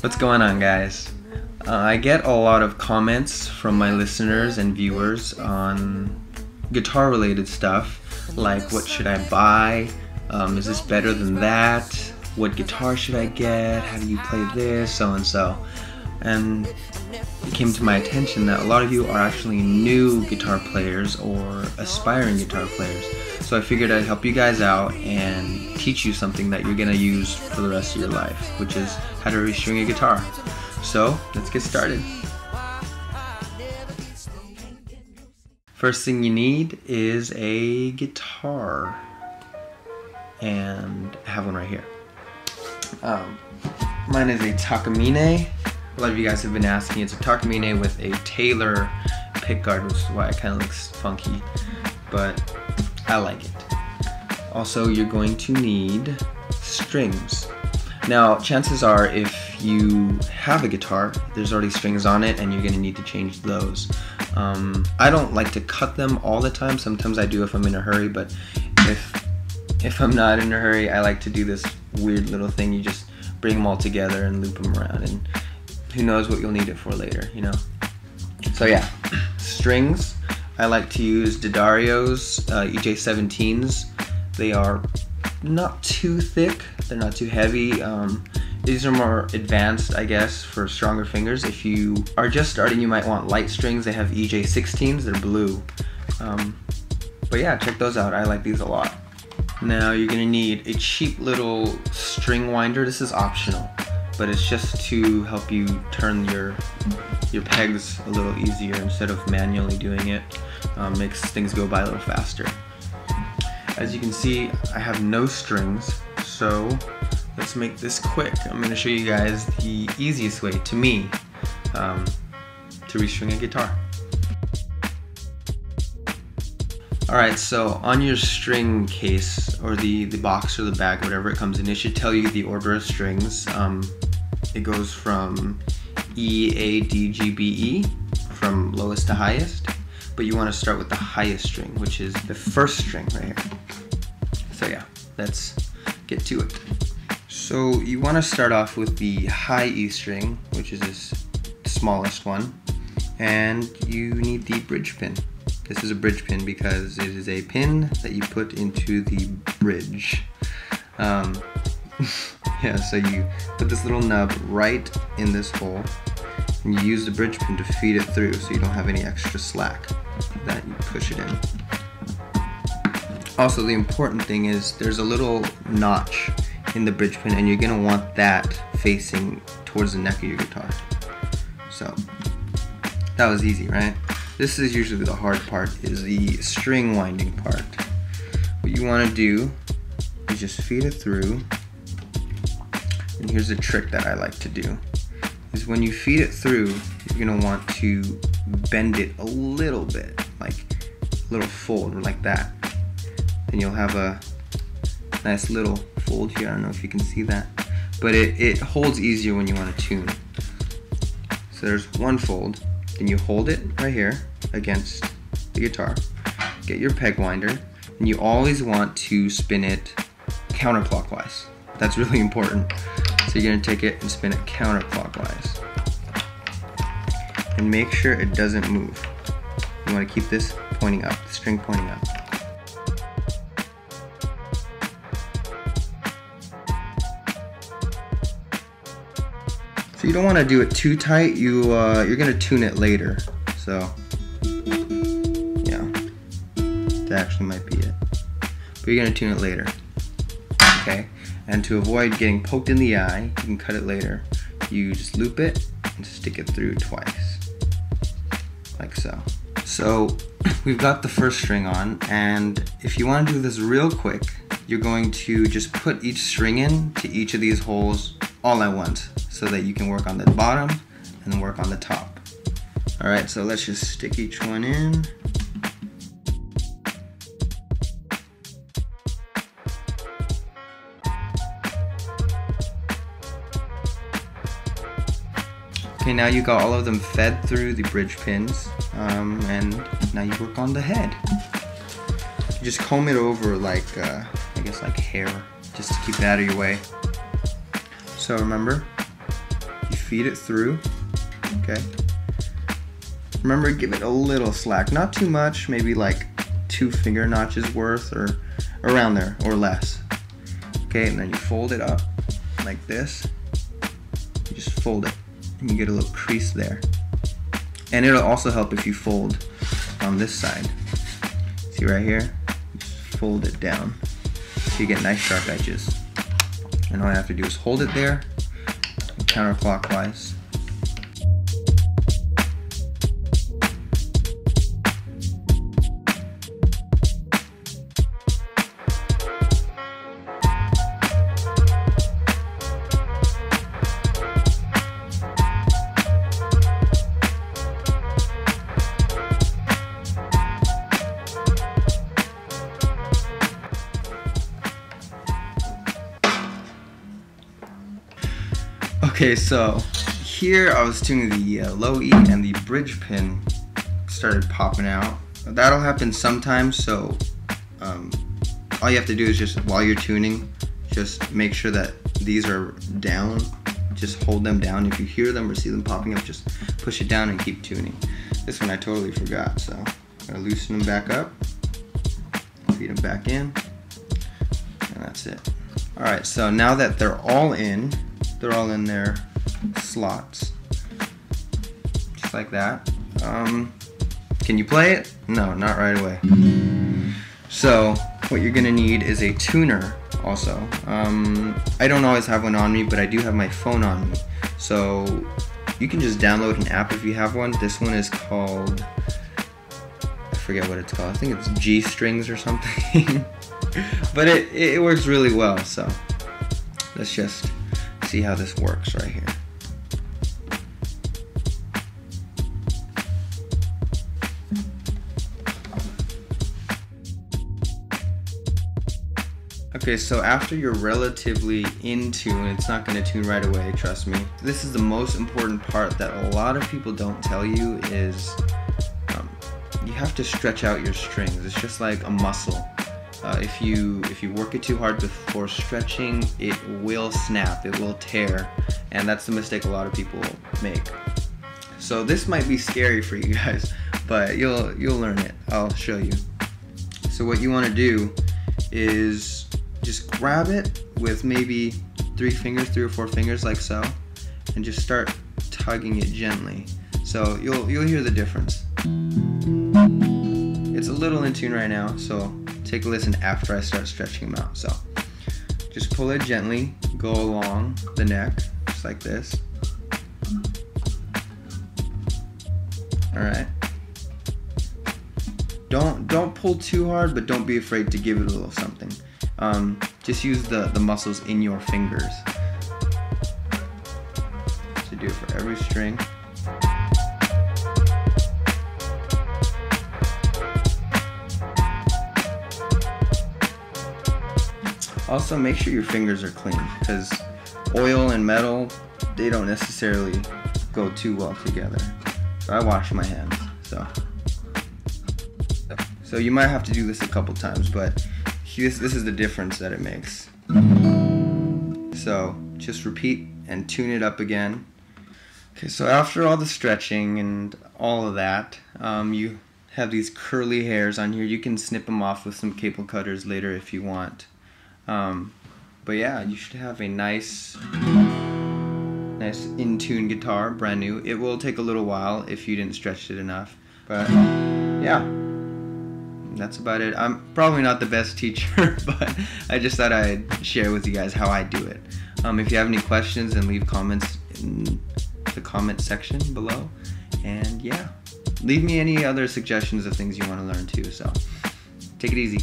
What's going on, guys? I get a lot of comments from my listeners and viewers on guitar related stuff, like what should I buy, is this better than that, what guitar should I get, how do you play this, so and so. And it came to my attention that a lot of you are actually new guitar players or aspiring guitar players. So I figured I'd help you guys out and teach you something that you're gonna use for the rest of your life, which is how to restring a guitar. So let's get started. First thing you need is a guitar, and I have one right here. Mine is a Takamine. A lot of you guys have been asking. It's a Takamine with a Taylor pickguard, which is why it kind of looks funky, but I like it. Also, you're going to need strings. Now, chances are if you have a guitar, there's already strings on it and you're going to need to change those. I don't like to cut them all the time. Sometimes I do if I'm in a hurry, but if I'm not in a hurry, I like to do this weird little thing. You just bring them all together and loop them around, and who knows what you'll need it for later, you know? So yeah, strings. I like to use D'Addario's EJ17s. They are not too thick, they're not too heavy. These are more advanced, I guess, for stronger fingers. If you are just starting, you might want light strings. They have EJ16s, they're blue. But yeah, check those out, I like these a lot. Now you're gonna need a cheap little string winder. This is optional, but it's just to help you turn your pegs a little easier instead of manually doing it. Makes things go by a little faster. As you can see, I have no strings, so let's make this quick. I'm going to show you guys the easiest way, to me, to restring a guitar. Alright, so on your string case, or the box or the bag, whatever it comes in, it should tell you the order of strings. It goes from E, A, D, G, B, E, from lowest to highest, but you want to start with the highest string, which is the first string right here. So yeah, let's get to it. So you want to start off with the high E string, which is this smallest one, and you need the bridge pin. This is a bridge pin because it is a pin that you put into the bridge. Yeah, so you put this little nub right in this hole, and you use the bridge pin to feed it through so you don't have any extra slack. That you push it in. Also, the important thing is there's a little notch in the bridge pin, and you're going to want that facing towards the neck of your guitar. So that was easy, right? This is usually the hard part, is the string winding part. What you want to do is just feed it through. And here's the trick that I like to do, is when you feed it through, you're going to want to bend it a little bit, like a little fold, like that. Then you'll have a nice little fold here. I don't know if you can see that, but it holds easier when you want to tune. So there's one fold, then you hold it right here against the guitar, get your peg winder, and you always want to spin it counterclockwise. That's really important. So you're going to take it and spin it counterclockwise. And make sure it doesn't move. You want to keep this pointing up, the string pointing up. So you don't want to do it too tight. You're going to tune it later. So yeah, that actually might be it. But you're going to tune it later. Okay, and to avoid getting poked in the eye, you can cut it later. You just loop it and stick it through twice, like so. So we've got the first string on, and if you want to do this real quick, you're going to just put each string in to each of these holes all at once, so that you can work on the bottom and then work on the top. Alright, so let's just stick each one in. Okay, now you got all of them fed through the bridge pins, and now you work on the head. You just comb it over like, I guess like hair, just to keep it out of your way. So remember, you feed it through, okay? Remember, give it a little slack, not too much, maybe like 2 finger notches worth or around there or less. Okay, and then you fold it up like this. You just fold it and you get a little crease there. And it'll also help if you fold on this side. See right here? Just fold it down so you get nice sharp edges. And all I have to do is hold it there, counterclockwise. Okay, so here I was tuning the low E and the bridge pin started popping out. That'll happen sometimes, so all you have to do is just, while you're tuning, just make sure that these are down. Just hold them down. If you hear them or see them popping up, just push it down and keep tuning. This one I totally forgot, so I'm gonna loosen them back up, feed them back in, and that's it. Alright, so now that they're all in their slots, just like that. Can you play it? No, not right away. So what you're gonna need is a tuner also. I don't always have one on me, but I do have my phone on me. So you can just download an app if you have one. This one is called, I forget what it's called. I think it's G Strings or something. But it works really well, so let's just see how this works right here. Okay, so after you're relatively in tune, it's not going to tune right away, trust me. This is the most important part that a lot of people don't tell you is you have to stretch out your strings. It's just like a muscle. If you work it too hard before stretching, it will snap, it will tear, and that's the mistake a lot of people make. So this might be scary for you guys, but you'll learn it. I'll show you. So what you want to do is just grab it with maybe 3 or 4 fingers like so, and just start tugging it gently. So you'll hear the difference. It's a little in tune right now, so take a listen after I start stretching them out. So just pull it gently, go along the neck, just like this. Alright. Don't pull too hard, but don't be afraid to give it a little something. Just use the muscles in your fingers. So do it for every string. Also, make sure your fingers are clean, because oil and metal, they don't necessarily go too well together. So I wash my hands. So you might have to do this a couple times, but this is the difference that it makes. So just repeat and tune it up again. Okay, so after all the stretching and all of that, you have these curly hairs on here. You can snip them off with some cable cutters later if you want. But yeah, you should have a nice in-tune guitar, brand new. It will take a little while if you didn't stretch it enough, but yeah, that's about it. I'm probably not the best teacher, but I just thought I'd share with you guys how I do it. If you have any questions, then leave comments in the comment section below, and yeah, leave me any other suggestions of things you want to learn too. So take it easy.